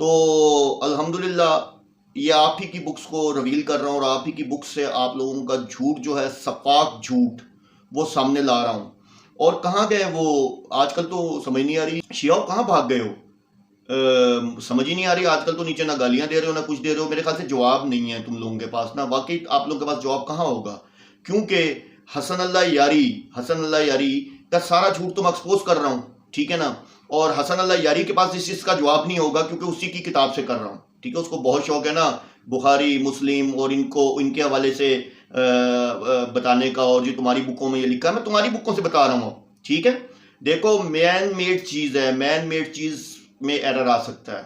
تو الحمدللہ یہ آپ ہی کی بکس کو ریویل کر رہا ہوں، اور آپ ہی کی بکس سے آپ لوگوں کا جھوٹ جو ہے، صفاک جھوٹ، وہ سامنے لا رہا ہوں۔ اور کہاں گئے وہ؟ آج کل تو سمجھ نہیں آ رہی، شیعہ کہاں بھاگ گئے ہو؟ سمجھ ہی نہیں آ رہی آج کل تو، نیچے نہ گالیاں دے رہے ہو نہ کچھ دے رہے ہو، میرے خیال سے جواب نہیں ہے تم لوگوں کے پاس نا، واقعی آپ لوگوں کے پاس جواب کہاں ہوگا؟ کیونکہ حسن اللہ یاری کا سارا جھوٹ تو میں ایکسپوز کر رہا ہوں، ٹھیک ہے نا، اور حسن اللہ یاری کے پاس اس چیز کا جواب نہیں ہوگا، کیونکہ اسی کی کتاب سے کر رہا ہوں، ٹھیک ہے، اس کو بہت شوق ہے نا بخاری مسلم اور ان کے حوالے سے بتانے کا، اور جو تمہاری بکوں میں یہ لکھا ہے، میں تمہاری بکوں سے بتا رہا ہوں، ٹھیک ہے۔ دیکھو مین میڈ چیز ہے، مین میڈ چیز میں ایرر آ سکتا ہے،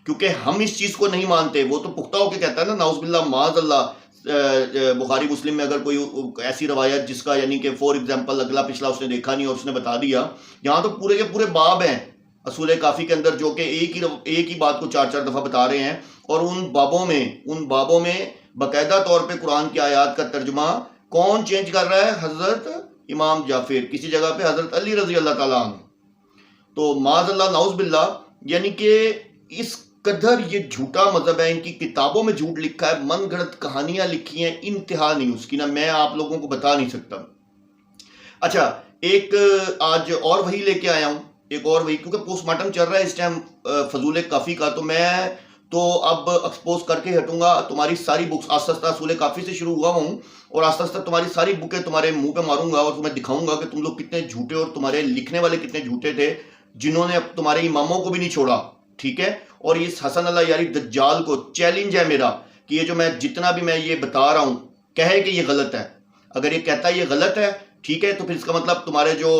کیونکہ ہم اس چیز کو نہیں مانتے، وہ تو پختہ ہو کے کہتا ہے نا، نعوذ باللہ معاذ اللہ، بخاری مسلم میں اگر کوئی ایسی روایت جس کا یعنی کہ فور ایگزامپل اگلا پچھلا اس نے دیکھا نہیں اور اس نے بتا دیا، یہاں تو پورے کے پورے باب ہیں اصول کافی کے اندر جو کہ ایک ہی بات کو 4 دفعہ بتا رہے ہیں، اور ان بابوں میں باقاعدہ طور پہ قرآن کی آیات کا ترجمہ کون چینج کر رہا ہے؟ حضرت امام جعفر، کسی جگہ پہ حضرت علی رضی اللہ تعالیٰ عنہ۔ تو معاذ اللہ نعوذ باللہ، یعنی کہ اس قدر یہ جھوٹا مذہب ہے، ان کی کتابوں میں جھوٹ لکھا ہے، من گھڑت کہانیاں لکھی ہیں، انتہا نہیں اس کی، نہ میں آپ لوگوں کو بتا نہیں سکتا۔ اچھا، ایک آج اور وہی لے کے آیا ہوں، ایک اور وہی، کیونکہ پوسٹ مارٹم چل رہا ہے اس ٹائم فضول کافی کا، تو میں تو اب ایکسپوز کر کے ہٹوں گا تمہاری ساری بکس، آستہ آستہ اصول کافی سے شروع ہوا ہوں، اور آستہ آستہ تمہاری ساری بکیں تمہارے منہ پہ ماروں گا، اور تمہیں دکھاؤں گا کہ تم لوگ کتنے جھوٹے، اور تمہارے لکھنے والے کتنے جھوٹے تھے، جنہوں نے اب تمہارے اماموں کو بھی نہیں چھوڑا، ٹھیک ہے۔ اور اس حسن اللہ یاری دجال کو چیلنج ہے میرا کہ یہ جو میں جتنا بھی میں یہ بتا رہا ہوں کہے کہ یہ غلط ہے، اگر یہ کہتا ہے یہ غلط ہے، ٹھیک ہے، تو پھر اس کا مطلب تمہارے جو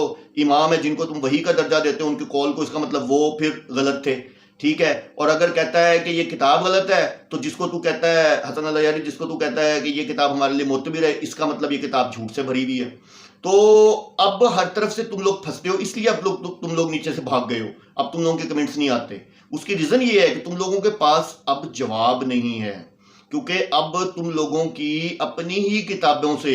امام ہیں جن کو تم وحی کا درجہ دیتے ہو ان کے قول کو، اس کا مطلب وہ پھر غلط تھے، ٹھیک ہے۔ اور اگر کہتا ہے کہ یہ کتاب غلط ہے، تو جس کو تو کہتا ہے حسن اللہ یاری، جس کو تو کہتا ہے کہ یہ کتاب ہمارے لیے معتبر ہے، اس کا مطلب یہ کتاب جھوٹ سے بھری ہوئی ہے۔ تو اب ہر طرف سے تم لوگ پھنستے ہو، اس لیے اب تم لوگ نیچے سے بھاگ گئے ہو، اب تم لوگوں کے کمنٹس نہیں آتے۔ اس کی ریزن یہ ہے کہ تم لوگوں کے پاس اب جواب نہیں ہے، کیونکہ اب تم لوگوں کی اپنی ہی کتابوں سے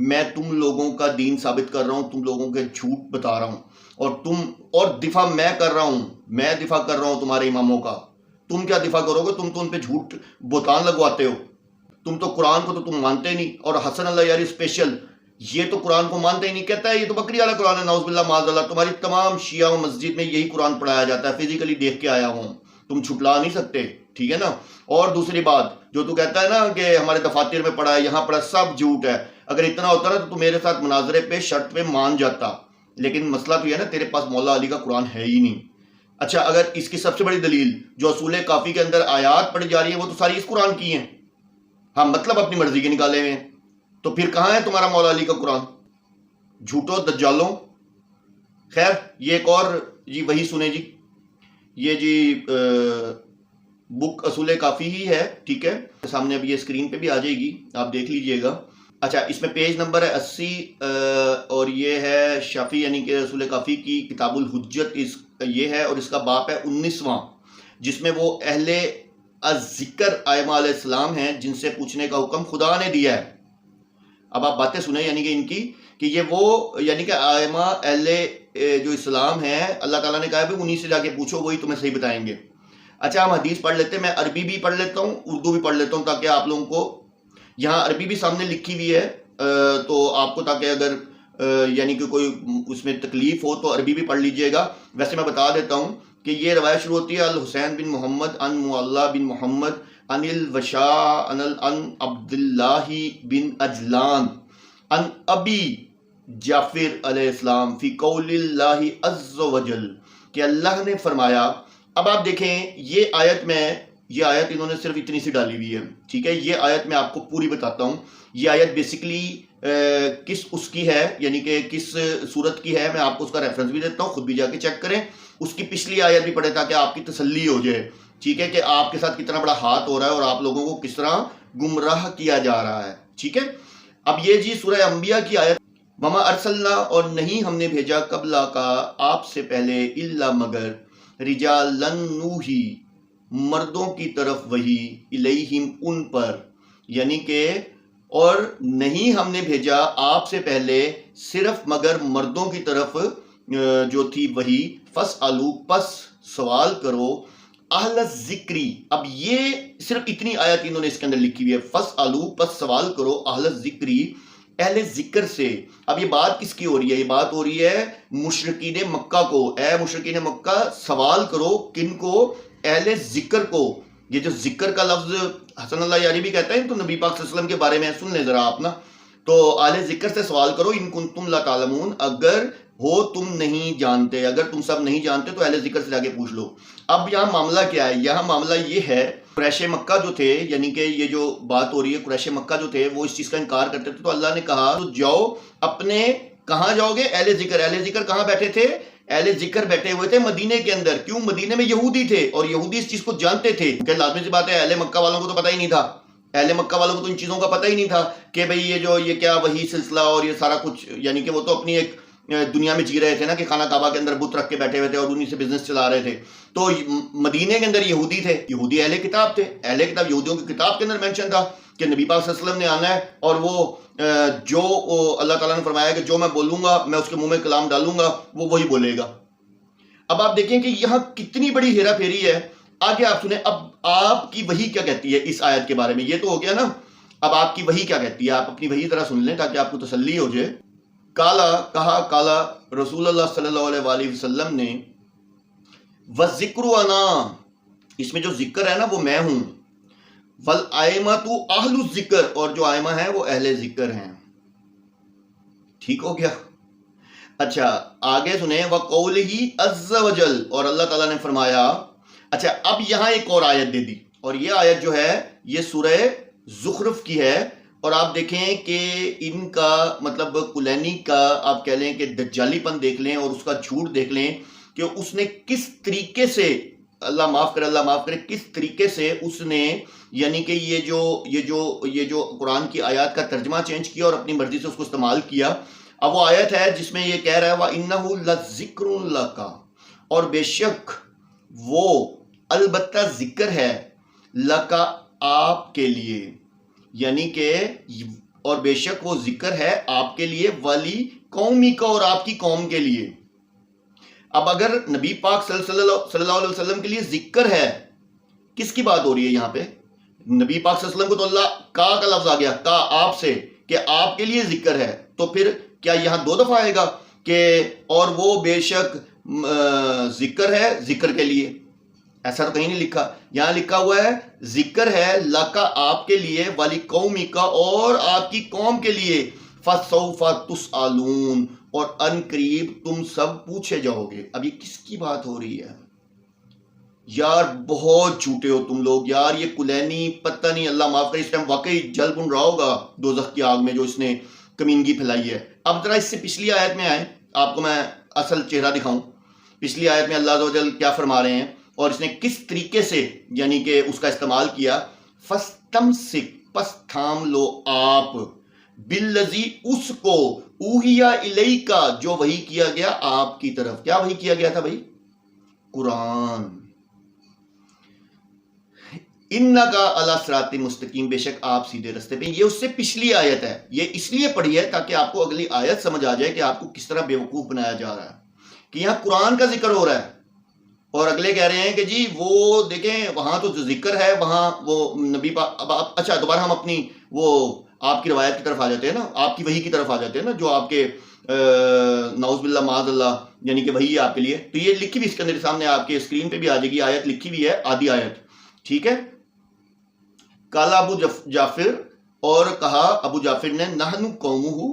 میں تم لوگوں کا دین ثابت کر رہا ہوں، تم لوگوں کے جھوٹ بتا رہا ہوں، اور دفاع میں کر رہا ہوں تمہارے اماموں کا۔ تم کیا دفاع کرو گے؟ تم تو ان پہ جھوٹ بہتان لگواتے ہو، تم تو قرآن کو تو تم مانتے نہیں، اور حسن اللہ یاری اسپیشل یہ تو قرآن کو مانتا ہی نہیں، کہتا ہے یہ تو بکری والا قرآن ہے، نعوذ باللہ معاذ اللہ، تمہاری تمام شیعہ و مسجد میں یہی قرآن پڑھایا جاتا ہے، فزیکلی دیکھ کے آیا ہوں، تم چھٹلا نہیں سکتے، ٹھیک ہے نا۔ اور دوسری بات جو تو کہتا ہے نا کہ ہمارے دفاتر میں پڑھا ہے، یہاں پڑھا، سب جھوٹ ہے۔ اگر اتنا ہوتا نا تو میرے ساتھ مناظرے پہ شرط پہ مان جاتا، لیکن مسئلہ تو یہ ہے نا تیرے پاس مولا علی کا قرآن ہے ہی نہیں۔ اچھا، اگر اس کی سب سے بڑی دلیل جو اصول کافی کے اندر آیات پڑھی جا رہی ہیں وہ تو ساری اس قرآن کی ہیں، ہاں مطلب اپنی مرضی کے نکالے ہوئے ہیں، تو پھر کہاں ہے تمہارا مولا علی کا قرآن؟ جھوٹو دجالوں۔ خیر، یہ ایک اور جی وہی سنیں جی، یہ جی بک اصول کافی ہی ہے، ٹھیک ہے، سامنے اب یہ اسکرین پہ بھی آ جائے گی، آپ دیکھ لیجئے گا۔ اچھا، اس میں پیج نمبر ہے 80، اور یہ ہے شافی یعنی کہ اصول کافی کی کتاب الحجت، یہ ہے، اور اس کا باب ہے 19واں، جس میں وہ اہل الذکر ائمہ علیہ السلام ہیں جن سے پوچھنے کا حکم خدا نے دیا ہے۔ اب آپ باتیں سنیں، یعنی کہ ان کی کہ یہ وہ یعنی کہ ائمہ اہل جو اسلام ہیں، اللہ تعالیٰ نے کہا ہے انہی سے جا کے پوچھو، وہی تمہیں صحیح بتائیں گے۔ اچھا، ہم حدیث پڑھ لیتے ہیں، میں عربی بھی پڑھ لیتا ہوں، اردو بھی پڑھ لیتا ہوں، تاکہ آپ لوگوں کو یہاں عربی بھی سامنے لکھی ہوئی ہے، تو آپ کو تاکہ اگر یعنی کہ کوئی اس میں تکلیف ہو تو عربی بھی پڑھ لیجئے گا۔ ویسے میں بتا دیتا ہوں کہ یہ روایت شروع ہوتی ہے الحسین بن محمد ان معلہ بن محمد ان الوشاء ان عبد اللہ بن اجلان ان ابی جعفر علیہ السلام فی قول اللہ عز وجل، کہ اللہ نے فرمایا۔ اب آپ دیکھیں یہ آیت انہوں نے صرف اتنی سی ڈالی ہوئی ہے، ٹھیک ہے، یہ آیت میں آپ کو پوری بتاتا ہوں۔ یہ آیت بیسیکلی کس اس کی ہے، یعنی کہ کس صورت کی ہے، میں آپ کو اس کا ریفرنس بھی دیتا ہوں، خود بھی جا کے چیک کریں، اس کی پچھلی آیت بھی پڑھیں تاکہ آپ کی تسلی ہو جائے، ٹھیک ہے، کہ آپ کے ساتھ کتنا بڑا ہاتھ ہو رہا ہے اور آپ لوگوں کو کس طرح گمراہ کیا جا رہا ہے، ٹھیک ہے۔ اب یہ جی سورہ انبیاء کی آیت، وما ارسلنا، اور نہیں ہم نے بھیجا قبلہ کا آپ سے پہلے، الا مگر، رجالن نوحی، مردوں کی طرف وحی، الیہم ان پر، یعنی کہ اور نہیں ہم نے بھیجا آپ سے پہلے صرف مگر مردوں کی طرف جو تھی وحی، فاسألو، پس سوال کرو، اہل ذکری، اب یہ صرف اتنی آیت انہوں نے اس کے اندر لکھی ہوئی ہے، فَاسْأَلُوا، پس سوال کرو، اہل ذکری، اہل ذکر سے۔ اب یہ بات کس کی ہو رہی ہے؟ یہ بات ہو رہی ہے مشرکین مکہ کو۔ اے مشرکین مکہ، سوال کرو کن کو؟ اہل ذکر کو۔ یہ جو ذکر کا لفظ حسن اللہ یاری بھی کہتا ہے تو نبی پاک صلی اللہ علیہ وسلم کے بارے میں، سن لیں ذرا آپ نا، تو اہل ذکر سے سوال کرو، ان کنتم لا تعلمون، اگر ہو تم نہیں جانتے، اگر تم سب نہیں جانتے تو اہل ذکر سے جا کے پوچھ لو۔ اب یہاں معاملہ کیا ہے؟ یہاں معاملہ یہ ہے، قریش مکہ جو تھے، یعنی کہ یہ جو بات ہو رہی ہے، قریش مکہ جو تھے وہ اس چیز کا انکار کرتے تھے، تو اللہ نے کہا تو جاؤ اپنے، کہاں جاؤ گے؟ اہل ذکر۔ اہل ذکر کہاں بیٹھے تھے؟ اہل ذکر بیٹھے ہوئے تھے مدینے کے اندر۔ کیوں؟ مدینے میں یہودی تھے اور یہودی اس چیز کو جانتے تھے، کہ لازمی سی بات ہے اہل مکہ والوں کو تو پتہ ہی نہیں تھا، اہل مکہ والوں کو تو ان چیزوں کا پتہ ہی نہیں تھا کہ بھئی یہ کیا وہی سلسلہ اور یہ سارا کچھ، یعنی کہ وہ تو اپنی ایک دنیا میں جی رہے تھے نا، کہ خانہ کعبہ کے اندر بت رکھ کے بیٹھے ہوئے تھے اور انہی سے بزنس چلا رہے تھے۔ تو مدینے کے اندر یہودی تھے، یہودی اہل کتاب تھے، اہل کتاب، یہودیوں کی کتاب کے اندر مینشن تھا کہ نبی پاک صلی اللہ علیہ وسلم نے آنا ہے، اور وہ جو اللہ تعالیٰ نے فرمایا کہ جو میں بولوں گا، میں اس کے منہ میں کلام ڈالوں گا، وہ وہی بولے گا۔ اب آپ دیکھیں کہ یہاں کتنی بڑی ہیرا پھیری ہے۔ آگے آپ سنیں، اب آپ کی وحی کیا کہتی ہے اس آیت کے بارے میں؟ یہ تو ہو گیا نا، اب آپ کی وحی کیا کہتی ہے؟ آپ اپنی وحی ذرا سن لیں تاکہ آپ کو تسلی ہو جائے۔ کہا رسول اللہ صلی اللہ علیہ وآلہ وسلم نے، وَالذِّكْرُ أَنَا، اس میں جو ذکر ہے نا وہ میں ہوں، وَالْأَئِمَّةُ أَهْلُ الذِّكْرِ، اور جو ائمہ ہیں وہ اہل ذکر ہیں۔ ٹھیک ہو گیا؟ اچھا آگے سنیں، وَقَوْلِهِ عَزَّ وَجَلَّ، اور اللہ تعالیٰ نے فرمایا۔ اچھا اب یہاں ایک اور آیت دے دی، اور یہ آیت جو ہے یہ سورہ زخرف کی ہے، اور آپ دیکھیں کہ ان کا مطلب کلینی کا آپ کہہ لیں کہ دجالی پن دیکھ لیں اور اس کا جھوٹ دیکھ لیں کہ اس نے کس طریقے سے، اللہ معاف کرے، کس طریقے سے اس نے، یعنی کہ یہ جو قرآن کی آیات کا ترجمہ چینج کیا اور اپنی مرضی سے اس کو استعمال کیا۔ اب وہ آیت ہے جس میں یہ کہہ رہا ہے وَإِنَّهُ لَذِكْرٌ لَكَ، اور بے شک وہ البتہ ذکر ہے، لَكَ، آپ کے لیے، یعنی کہ اور بے شک وہ ذکر ہے آپ کے لیے، والی قومی کا، اور آپ کی قوم کے لیے۔ اب اگر نبی پاک صلی اللہ علیہ وسلم کے لیے ذکر ہے، کس کی بات ہو رہی ہے یہاں پہ؟ نبی پاک صلی اللہ علیہ وسلم کو تو اللہ کا لفظ آ گیا، کا آپ سے، کہ آپ کے لیے ذکر ہے، تو پھر کیا یہاں دو دفعہ آئے گا کہ اور وہ بے شک ذکر ہے ذکر کے لیے؟ ایسا تو کہیں نہیں لکھا، یہاں لکھا ہوا ہے ذکر ہے لَكَ، آپ کے لیے، والی قومی کا، اور آپ کی قوم کے لیے، فَسَوْفَ تُسْأَلُونَ، اور ان قریب تم سب پوچھے جاؤ گے۔ اب یہ کس کی بات ہو رہی ہے؟ یار بہت جھوٹے ہو تم لوگ یار، یہ کلینی پتہ نہیں، اللہ معاف کرے، اس ٹائم واقعی جل بن رہا ہوگا دوزخ کی آگ میں جو اس نے کمینگی پھیلائی ہے۔ اب ذرا اس سے پچھلی آیت میں آئیں، آپ کو میں اصل چہرہ دکھاؤں۔ پچھلی آیت میں اللہ عز و جل کیا فرما رہے ہیں اور اس نے کس طریقے سے یعنی کہ اس کا استعمال کیا۔ فَاسْتَمْسِكْ، پس تھام لو آپ، بِالَّذِي، اس کو، اوحیا الیکا، جو وحی کیا گیا آپ کی طرف۔ کیا وحی کیا گیا تھا بھائی؟ قرآن۔ اِنَّکَ عَلَىٰ صِرَاطٍ مُسْتَقِیمٍ، بے شک آپ سیدھے رستے پہ۔ یہ اس سے پچھلی آیت ہے، یہ اس لیے پڑھی ہے تاکہ آپ کو اگلی آیت سمجھ آ جائے کہ آپ کو کس طرح بیوقوف بنایا جا رہا ہے، کہ یہاں قرآن کا ذکر ہو رہا ہے اور اگلے کہہ رہے ہیں کہ جی وہ دیکھیں وہاں تو جو ذکر ہے وہاں وہ نبی اب اچھا دوبارہ ہم اپنی وہ آپ کی روایت کی طرف آ جاتے ہیں نا، آپ کی وحی کی طرف آ جاتے ہیں نا، جو آپ کے نعوذ باللہ معاذ اللہ یعنی کہ وحی ہے آپ کے لیے۔ تو یہ لکھی ہوئی اس کے اندر سامنے آپ کے اسکرین پہ بھی آ جائے گی، آیت لکھی ہوئی ہے، آدھی آیت، ٹھیک ہے۔ کالا ابو جعفر، اور کہا ابو جعفر نے، نحن قومہ،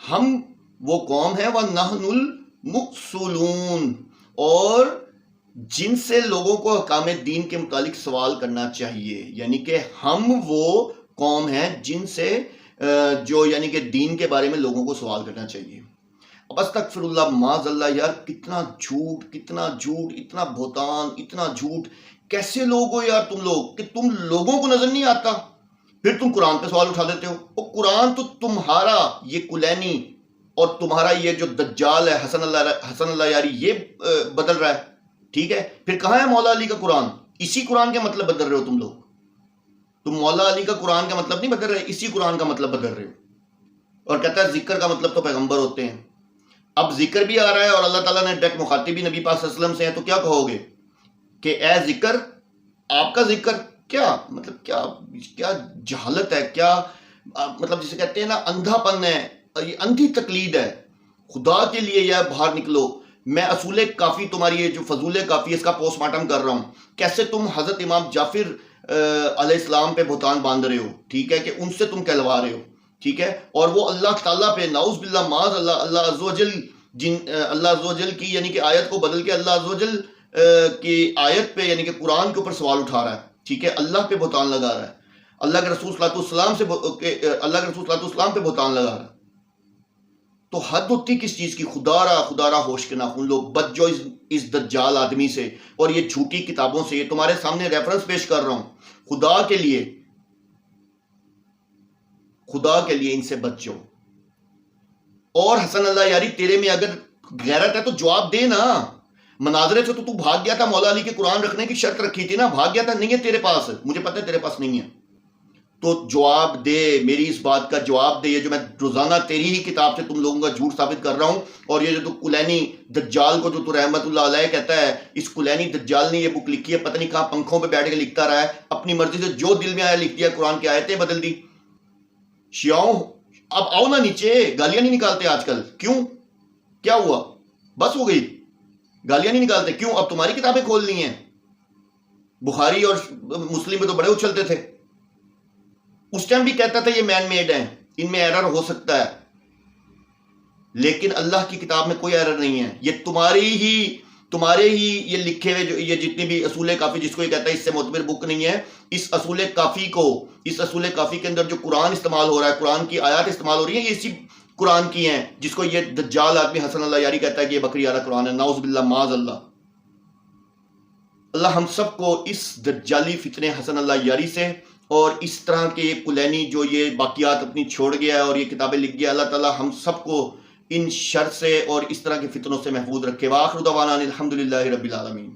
ہم وہ قوم ہے، وَنَحْنُ الْمُرْسَلُونَ، اور جن سے لوگوں کو احکام دین کے متعلق سوال کرنا چاہیے، یعنی کہ ہم وہ قوم ہیں جن سے جو یعنی کہ دین کے بارے میں لوگوں کو سوال کرنا چاہیے۔ اب استغفر اللہ، معاذ اللہ، یار کتنا جھوٹ، اتنا بہتان، اتنا جھوٹ، کیسے لوگ ہو یار تم لوگ، کہ تم لوگوں کو نظر نہیں آتا، پھر تم قرآن پہ سوال اٹھا دیتے ہو۔ اور قرآن تو تمہارا یہ کلینی اور تمہارا یہ جو دجال ہے حسن اللہ یاری یہ بدل رہا ہے، ٹھیک ہے۔ پھر کہاں ہے مولا علی کا قرآن؟ اسی قرآن کے مطلب بدل رہے ہو تم لوگ، تم مولا علی کا قرآن کا مطلب نہیں بدل رہے، اسی قرآن کا مطلب بدل رہے ہو، اور کہتا ہے ذکر کا مطلب تو پیغمبر ہوتے ہیں۔ اب ذکر بھی آ رہا ہے اور اللہ تعالیٰ نے ڈائریکٹ مخاطب بھی نبی پاک صلی اللہ علیہ وسلم سے ہے، تو کیا کہو گے کہ اے ذکر آپ کا ذکر کیا مطلب کیا جہالت ہے، کیا مطلب جسے کہتے ہیں نا اندھا پن ہے، یہ اندھی تقلید ہے. خدا کے لیے یا باہر نکلو. میں اصول کافی تمہاری یہ جو فضول کافی ہے اس کا پوسٹ مارٹم کر رہا ہوں. کیسے تم حضرت امام جعفر علیہ السلام پہ بہتان باندھ رہے ہو، ٹھیک ہے، کہ ان سے تم کہلوا رہے ہو، ٹھیک ہے، اور وہ اللہ تعالیٰ پہ نعوذ باللہ معاذ اللہ، اللہ عز و جل اللہ عز و جل کی یعنی کہ آیت کو بدل کے اللہ عز و جل کی آیت پہ یعنی کہ قرآن کے اوپر سوال اٹھا رہا ہے، ٹھیک ہے، اللہ پہ بہتان لگا رہا ہے، اللہ کے رسول صلی اللہ علیہ وسلم پہ بہتان لگا رہا ہے. تو حد ہوتی کس چیز کی؟ خدا را ہوش کے ناخن لو، بچ جو اس دجال آدمی سے اور یہ جھوٹی کتابوں سے. یہ تمہارے سامنے ریفرنس پیش کر رہا ہوں. خدا کے لیے ان سے بچ جاؤ. اور حسن اللہ یاری تیرے میں اگر غیرت ہے تو جواب دے نا. مناظرے سے تو بھاگ گیا تھا، مولا علی کے قرآن رکھنے کی شرط رکھی تھی نا، بھاگ گیا تھا. نہیں ہے تیرے پاس، مجھے پتہ ہے تیرے پاس نہیں ہے. تو جواب دے، میری اس بات کا جواب دے. یہ جو میں روزانہ تیری ہی کتاب سے تم لوگوں کا جھوٹ ثابت کر رہا ہوں، اور یہ جو تو کلینی دجال کو جو تو رحمت اللہ علیہ کہتا ہے، اس کلینی دجال نے یہ بک لکھی ہے، پتہ نہیں کہاں پنکھوں پہ بیٹھ کے لکھتا رہا ہے، اپنی مرضی سے جو دل میں آیا لکھ دیا، قرآن کی آیتیں بدل دی. شیعوں اب آؤ نا نیچے. گالیاں نہیں نکالتے آج کل، کیوں؟ کیا ہوا؟ بس ہو گئی، گالیاں نہیں نکالتے کیوں؟ اب تمہاری کتابیں کھول لی ہیں. بخاری اور مسلم میں تو بڑے اچھلتے تھے. اس ٹائم بھی کہتا تھا یہ مین میڈ ہیں، ان میں ایرر ہو سکتا ہے، لیکن اللہ کی کتاب میں کوئی ایرر نہیں ہے. یہ تمہارے ہی یہ لکھے ہوئے جو یہ جتنی بھی اصول کافی جس کو یہ کہتا ہے اس سے معتبر بک نہیں ہے. اس اصول کافی کے اندر جو قرآن استعمال ہو رہا ہے، قرآن کی آیات استعمال ہو رہی ہیں، یہ اسی قرآن کی ہیں جس کو یہ دجال آدمی حسن اللہ یاری کہتا ہے کہ یہ بکری والا قرآن ہے. نعوذ باللہ معاذ اللہ. اللہ ہم سب کو اس دجالی فتنے حسن اللہ یاری سے اور اس طرح کے کلینی جو یہ باقیات اپنی چھوڑ گیا ہے اور یہ کتابیں لکھ گیا، اللہ تعالی ہم سب کو ان شر سے اور اس طرح کے فتنوں سے محفوظ رکھے. وآخر دعوانا الحمدللہ رب العالمین.